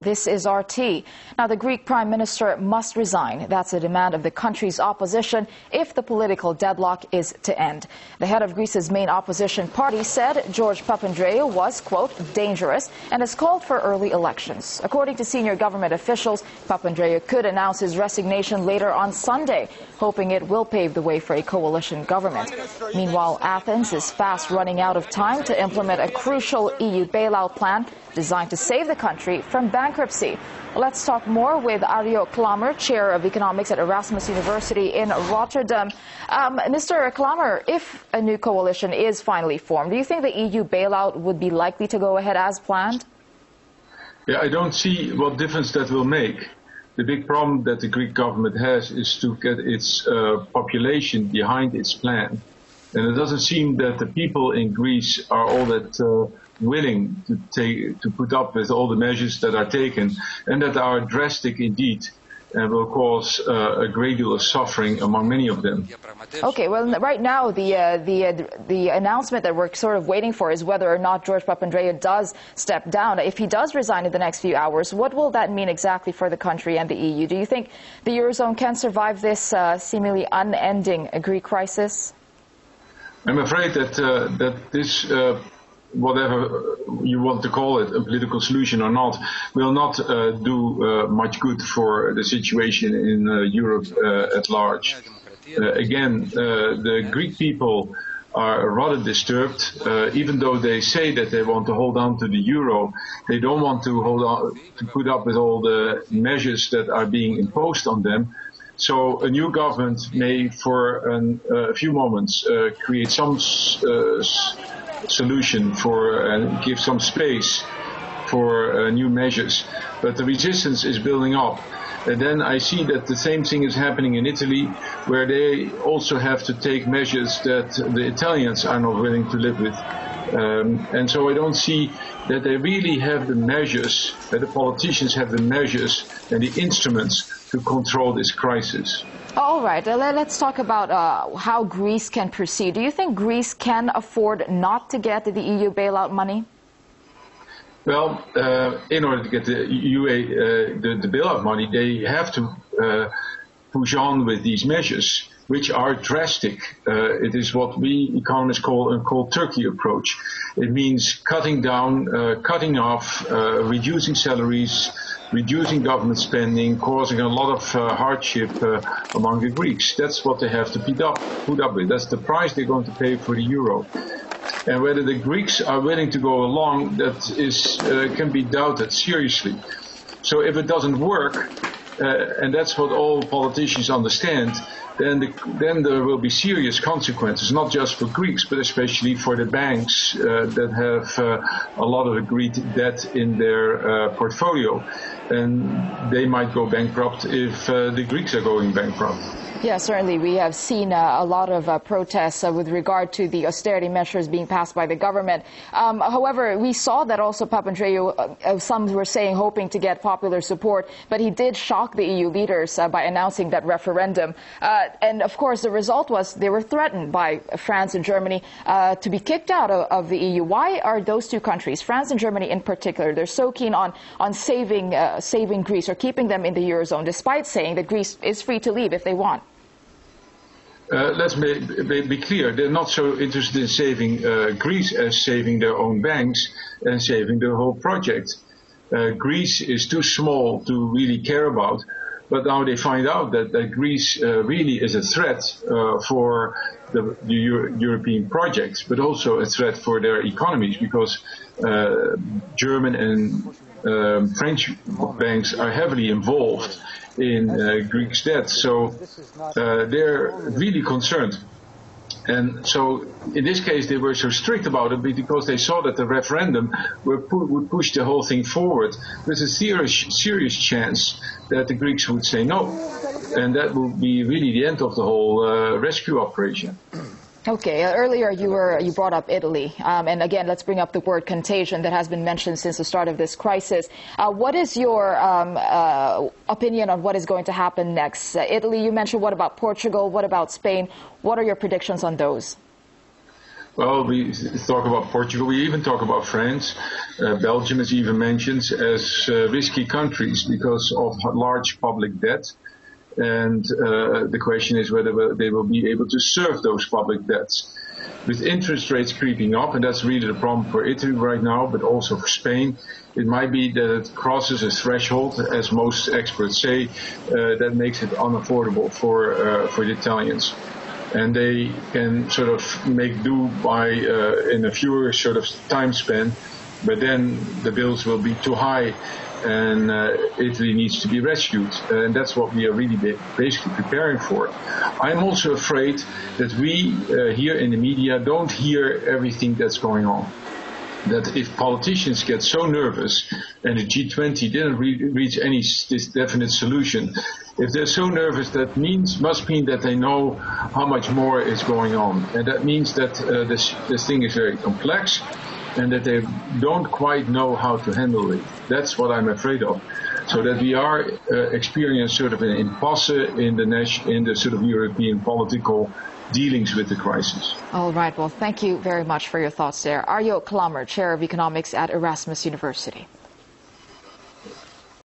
This is RT. Now, the Greek Prime Minister must resign. That's a demand of the country's opposition if the political deadlock is to end. The head of Greece's main opposition party said George Papandreou was, quote, dangerous and has called for early elections. According to senior government officials, Papandreou could announce his resignation later on Sunday, hoping it will pave the way for a coalition government. Meanwhile, Athens is fast running out of time to implement a crucial EU bailout plan designed to save the country from bankruptcy. Let's talk more with Arjo Klammer, Chair of Economics at Erasmus University in Rotterdam. Mr. Klammer, if a new coalition is finally formed, do you think the EU bailout would be likely to go ahead as planned? Yeah, I don't see what difference that will make. The big problem that the Greek government has is to get its population behind its plan. And it doesn't seem that the people in Greece are all that willing to put up with all the measures that are taken and that are drastic indeed and will cause a great deal of suffering among many of them. Okay, well, right now the announcement that we're sort of waiting for is whether or not George Papandreou does step down. If he does resign in the next few hours, what will that mean exactly for the country and the EU? Do you think the Eurozone can survive this seemingly unending Greek crisis? I'm afraid that this whatever you want to call it, a political solution or not, will not do much good for the situation in Europe at large. Again, the Greek people are rather disturbed. Even though they say that they want to hold on to the euro, they don't want to hold on to put up with all the measures that are being imposed on them. So a new government may, for a few moments, create some solution for and give some space for new measures, but the resistance is building up. And then I see that the same thing is happening in Italy, where they also have to take measures that the Italians are not willing to live with. And so I don't see that they really have the measures, that the politicians have the measures and the instruments to control this crisis. All right, let's talk about how Greece can proceed. Do you think Greece can afford not to get the EU bailout money? Well, in order to get the the bailout money, they have to push on with these measures, which are drastic. It is what we economists call a cold turkey approach. It means cutting down, cutting off, reducing salaries, reducing government spending, causing a lot of hardship among the Greeks. That's what they have to put up with. That's the price they're going to pay for the euro. And whether the Greeks are willing to go along, that is can be doubted seriously. So if it doesn't work, and that's what all politicians understand, then there will be serious consequences, not just for Greeks, but especially for the banks that have a lot of agreed debt in their portfolio. And they might go bankrupt if the Greeks are going bankrupt. Yeah, certainly. We have seen a lot of protests with regard to the austerity measures being passed by the government. However, we saw that also Papandreou, some were saying, hoping to get popular support, but he did shock the EU leaders by announcing that referendum. And of course, the result was they were threatened by France and Germany to be kicked out of the EU. Why are those two countries, France and Germany in particular, they're so keen on saving Greece or keeping them in the Eurozone, despite saying that Greece is free to leave if they want? Let's be clear, they're not so interested in saving Greece as saving their own banks and saving the whole project. Greece is too small to really care about, but now they find out that Greece really is a threat for the European projects, but also a threat for their economies, because German and French banks are heavily involved in Greek's debt, so they're really concerned. And so in this case they were so strict about it because they saw that the referendum would push the whole thing forward. There's a serious chance that the Greeks would say no, and that would be really the end of the whole rescue operation. Okay, earlier you brought up Italy, and again, let's bring up the word contagion that has been mentioned since the start of this crisis. What is your opinion on what is going to happen next? Italy, you mentioned. What about Portugal? What about Spain? What are your predictions on those? Well, we talk about Portugal, we even talk about France. Belgium is even mentioned as risky countries because of large public debt. And the question is whether they will be able to serve those public debts. With interest rates creeping up, and that's really the problem for Italy right now, but also for Spain, it might be that it crosses a threshold, as most experts say, that makes it unaffordable for the Italians. And they can sort of make do by in a fewer sort of time span, but then the bills will be too high and Italy needs to be rescued. And that's what we are really basically preparing for. I'm also afraid that we here in the media don't hear everything that's going on. That if politicians get so nervous and the G20 didn't reach any definite solution, if they're so nervous, that must mean that they know how much more is going on. And that means that this thing is very complex and that they don't quite know how to handle it. That's what I'm afraid of. So that we are experiencing sort of an impasse in the sort of European political dealings with the crisis. All right. Well, thank you very much for your thoughts there. Arjo Klammer, Chair of Economics at Erasmus University.